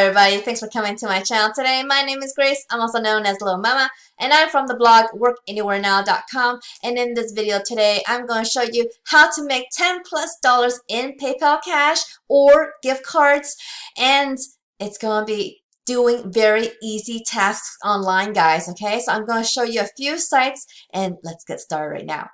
everybody, thanks for coming to my channel today. My name is Grace. I'm also known as Littlemama, and I'm from the blog workanywherenow.com. And in this video today, I'm going to show you how to make $10+ in PayPal cash or gift cards, and it's going to be doing very easy tasks online, guys. Okay, so I'm going to show you a few sites, and let's get started right now.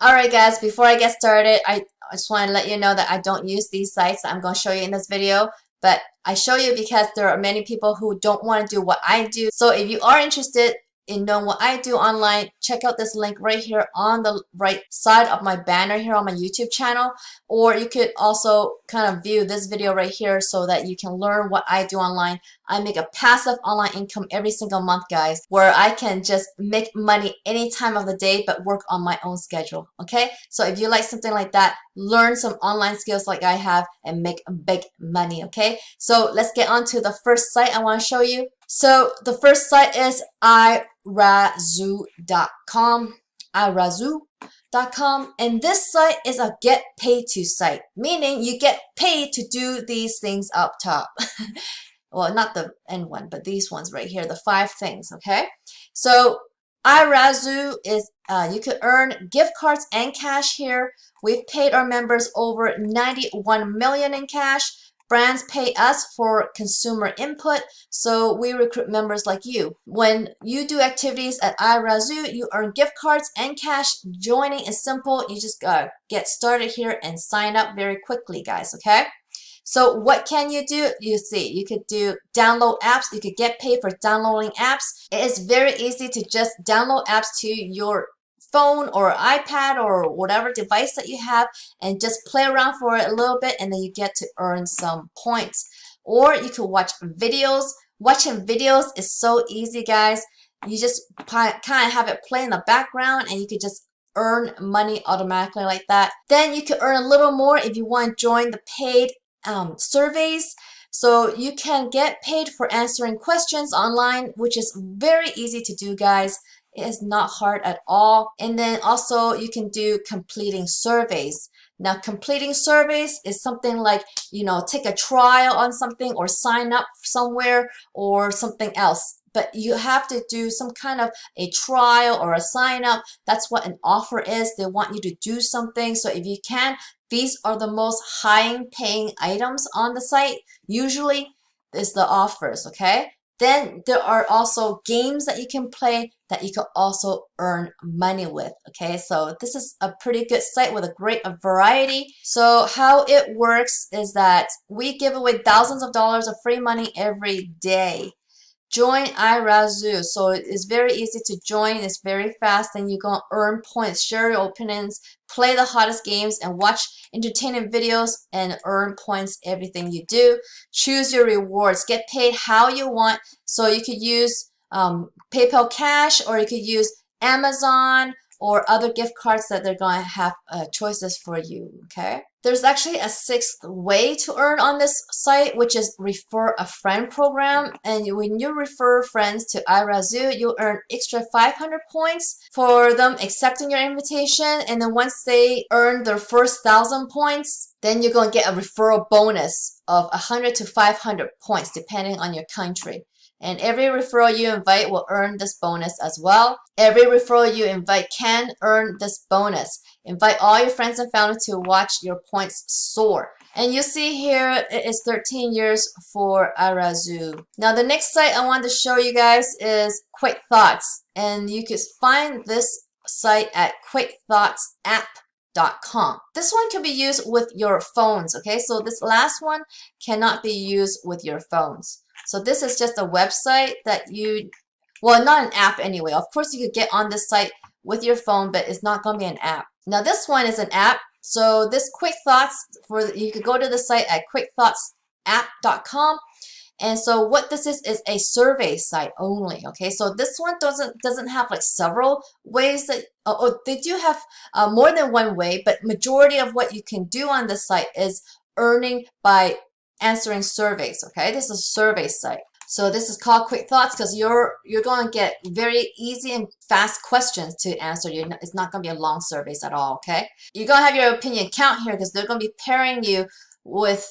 Alright guys, before I get started, I just want to let you know that I don't use these sites that I'm going to show you in this video, but I show you because there are many people who don't want to do what I do. So if you are interested in knowing what I do online, check out this link right here on the right side of my banner here on my YouTube channel, or you could also kind of view this video right here so that you can learn what I do online. I make a passive online income every single month, guys, where I can just make money any time of the day but work on my own schedule. Okay, so if you like something like that, learn some online skills like I have and make big money. Okay, so let's get on to the first site I want to show you. So the first site is irazoo.com. irazoo.com, and this site is a get paid to site, meaning you get paid to do these things up top. Well, not the end one, but these ones right here, the 5 things. Okay, so irazoo is you could earn gift cards and cash here. We've paid our members over 91 million in cash. Brands pay us for consumer input, so we recruit members like you. When you do activities at irazoo, you earn gift cards and cash. Joining is simple. You just get started here and sign up very quickly, guys. Okay, so what can you do? You see, you could do download apps. You could get paid for downloading apps. It is very easy to just download apps to your phone or iPad or whatever device that you have and just play around for it a little bit, and then you get to earn some points. Or you can watch videos. Watching videos is so easy, guys. You just kind of have it play in the background and you could just earn money automatically like that. Then you could earn a little more if you want to join the paid surveys. So you can get paid for answering questions online, which is very easy to do, guys. It is not hard at all. And then also you can do completing surveys. Now, completing surveys is something like, you know, take a trial on something or sign up somewhere or something else. But you have to do some kind of a trial or a sign up. That's what an offer is. They want you to do something. So if you can, these are the most high paying items on the site. Usually is the offers, okay? Then there are also games that you can play that you can also earn money with. Okay, so this is a pretty good site with a great variety. So how it works is that we give away thousands of dollars of free money every day. Join irazoo. So it is very easy to join. It's very fast, and you're going to earn points, share your opinions, play the hottest games, and watch entertaining videos and earn points everything you do. Choose your rewards. Get paid how you want. So you could use PayPal Cash, or you could use Amazon or other gift cards that they're going to have choices for you. Okay, there's actually a 6th way to earn on this site, which is refer a friend program. And when you refer friends to irazoo, you earn extra 500 points for them accepting your invitation. And then once they earn their first 1,000 points, then you're going to get a referral bonus of 100 to 500 points depending on your country. And every referral you invite will earn this bonus as well. Every referral you invite can earn this bonus. Invite all your friends and family to watch your points soar. And you see here, it is 13 years for irazoo. Now the next site I want to show you guys is Quick Thoughts. And you can find this site at quickthoughtsapp.com. This one can be used with your phones. Okay, so this last one cannot be used with your phones. So this is just a website that you, well, not an app anyway. Of course, you could get on this site with your phone, but it's not going to be an app. Now, this one is an app. So this Quick Thoughts, you could go to the site at quickthoughtsapp.com. And so what this is a survey site only. Okay, so this one doesn't have like several ways that, they do have more than one way, but majority of what you can do on this site is earning by answering surveys. Okay, this is a survey site. So this is called quick thoughts because you're going to get very easy and fast questions to answer. It's not going to be a long surveys at all, okay? You're going to have your opinion count here because they're going to be pairing you with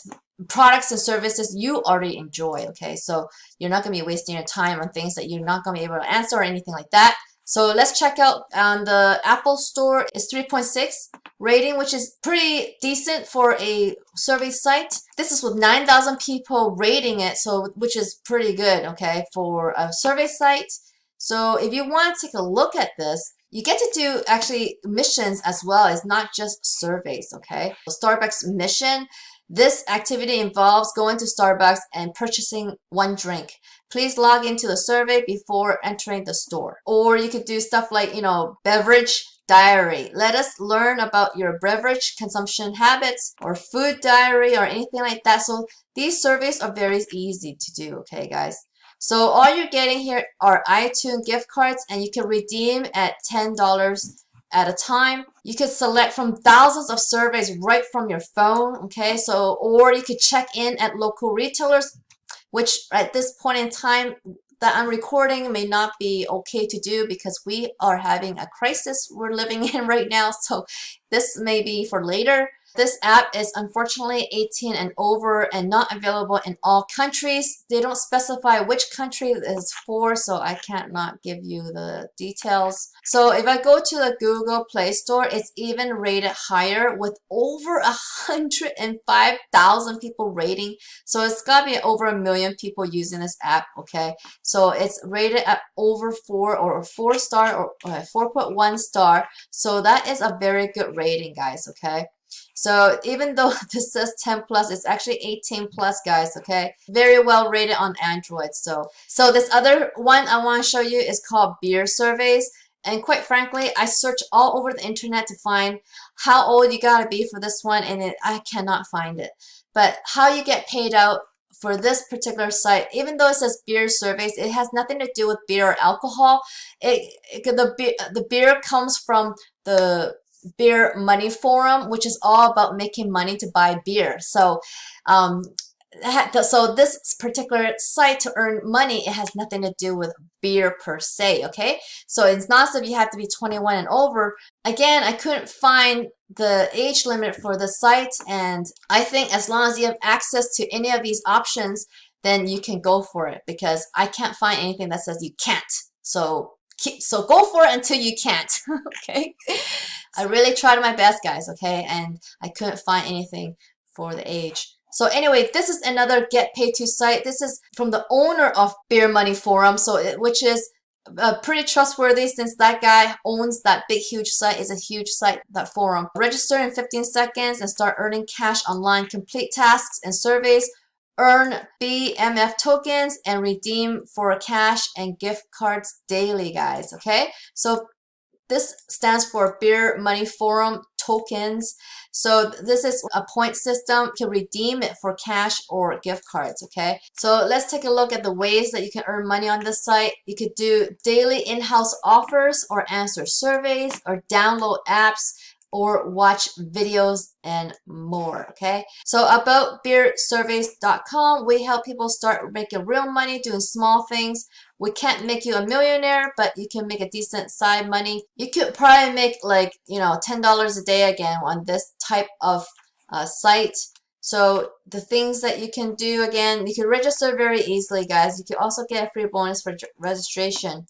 products and services you already enjoy, okay? So you're not going to be wasting your time on things that you're not going to be able to answer or anything like that. So let's check out on the Apple Store. It's 3.6 rating, which is pretty decent for a survey site. This is with 9,000 people rating it, so which is pretty good, okay, for a survey site. So if you want to take a look at this, you get to do actually missions as well. It's not just surveys, okay? Starbucks mission. This activity involves going to Starbucks and purchasing one drink. Please log into the survey before entering the store. Or you could do stuff like, beverage diary. Let us learn about your beverage consumption habits or food diary or anything like that. So these surveys are very easy to do, okay, guys? So all you're getting here are iTunes gift cards, and you can redeem at $10 at a time. You could select from thousands of surveys right from your phone, okay? So, or you could check in at local retailers, which at this point in time that I'm recording may not be okay to do because we are having a crisis we're living in right now. So this may be for later. This app is unfortunately 18 and over and not available in all countries. They don't specify which country it is for, so I can't not give you the details. So if I go to the Google Play Store, it's even rated higher with over 105,000 people rating. So it's got to be over 1 million people using this app, okay? So it's rated at over 4 or 4 star or 4.1 star. So that is a very good rating, guys, okay? So even though this says 10 plus, it's actually 18 plus, guys, okay? Very well rated on Android. So this other one I want to show you is called beer surveys. And quite frankly, I searched all over the internet to find how old you gotta be for this one, and I cannot find it. But how you get paid out for this particular site, even though it says beer surveys, it has nothing to do with beer or alcohol. The beer comes from the Beer Money Forum, which is all about making money to buy beer. So this particular site to earn money, it has nothing to do with beer per se, okay? So it's not as if you have to be 21 and over. Again, I couldn't find the age limit for the site, and I think as long as you have access to any of these options, then you can go for it, because I can't find anything that says you can't. So go for it until you can't, okay? I really tried my best, guys, okay? And I couldn't find anything for the age. So anyway, this is another get paid to site. This is from the owner of Beer Money Forum, which is pretty trustworthy since that guy owns that big, huge site. It's a huge site, that forum. Register in 15 seconds and start earning cash online. Complete tasks and surveys. Earn BMF tokens and redeem for cash and gift cards daily, guys, okay? So this stands for Beer Money Forum tokens. So this is a point system. You can redeem it for cash or gift cards, okay? So let's take a look at the ways that you can earn money on this site. You could do daily in-house offers or answer surveys or download apps or watch videos and more, okay? So about beersurveys.com, we help people start making real money doing small things. We can't make you a millionaire, but you can make a decent side money. You could probably make like, $10 a day again on this type of site. So the things that you can do, again, you can register very easily, guys. You can also get a free bonus for registration.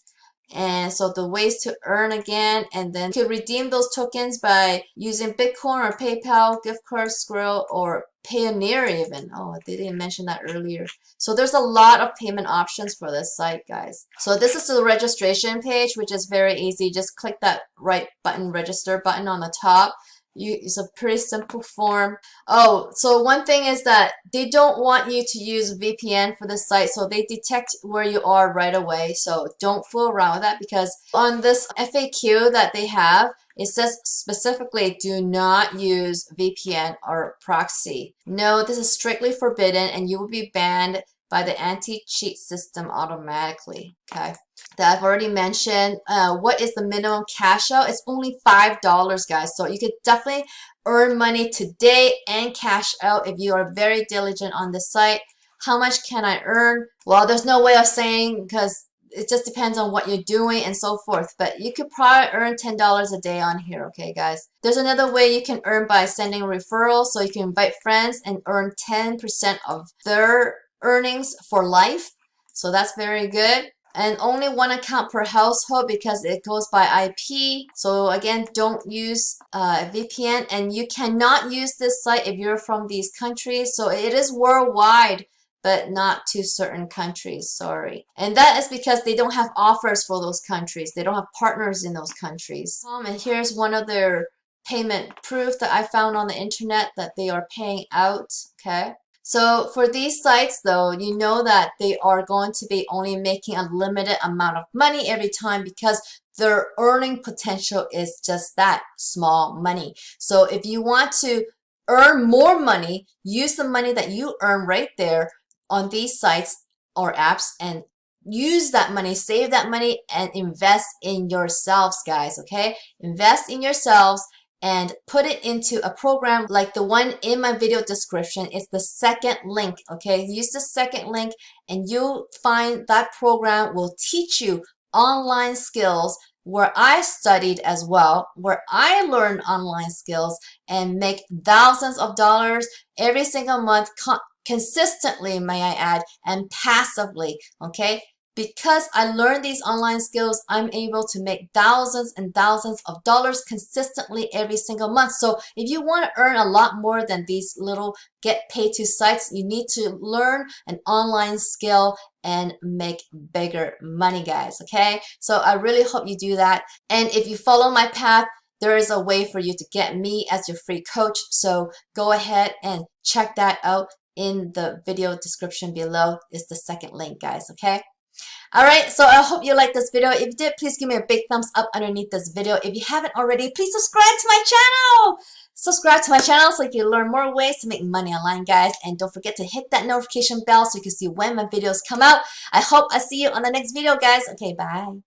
And so the ways to earn again, and then you can redeem those tokens by using Bitcoin or PayPal, gift card, Skrill, or Payoneer even. Oh, they didn't mention that earlier. So there's a lot of payment options for this site, guys. So this is the registration page, which is very easy. Just click that right button, register button on the top. It's a pretty simple form. Oh, so one thing is that they don't want you to use VPN for this site, so they detect where you are right away. So don't fool around with that, because on this FAQ that they have, it says specifically, do not use VPN or proxy. No, this is strictly forbidden, and you will be banned by the anti-cheat system automatically, okay? That I've already mentioned. What is the minimum cash out? It's only $5, guys. So you could definitely earn money today and cash out if you are very diligent on the site. how much can I earn? Well, there's no way of saying because it just depends on what you're doing and so forth. But you could probably earn $10 a day on here, okay, guys? There's another way you can earn by sending referrals. So you can invite friends and earn 10% of their earnings for life. So that's very good. And only one account per household because it goes by IP. So again, don't use VPN, and you cannot use this site if you're from these countries. So it is worldwide, but not to certain countries, sorry. And that is because they don't have offers for those countries. They don't have partners in those countries. And here's one of their payment proof that I found on the internet that they are paying out, okay? So for these sites though, you know that they are going to be only making a limited amount of money every time because their earning potential is just that small money. So if you want to earn more money, use the money that you earn right there on these sites or apps and use that money, save that money, and invest in yourselves, guys, okay? Invest in yourselves and put it into a program like the one in my video description. It's the second link, okay? Use the second link and you'll find that program will teach you online skills where I studied as well, where I learned online skills and make thousands of dollars every single month consistently, may I add, and passively, okay? Because I learned these online skills, I'm able to make thousands and thousands of dollars consistently every single month. So if you want to earn a lot more than these little get paid to sites, you need to learn an online skill and make bigger money, guys, okay? So I really hope you do that. And if you follow my path, there is a way for you to get me as your free coach. So go ahead and check that out in the video description below. Is the second link, guys, okay? Alright, so I hope you liked this video. If you did, please give me a big thumbs up underneath this video. If you haven't already, please subscribe to my channel. Subscribe to my channel so you can learn more ways to make money online, guys. And don't forget to hit that notification bell so you can see when my videos come out. I hope I see you on the next video, guys. Okay, bye.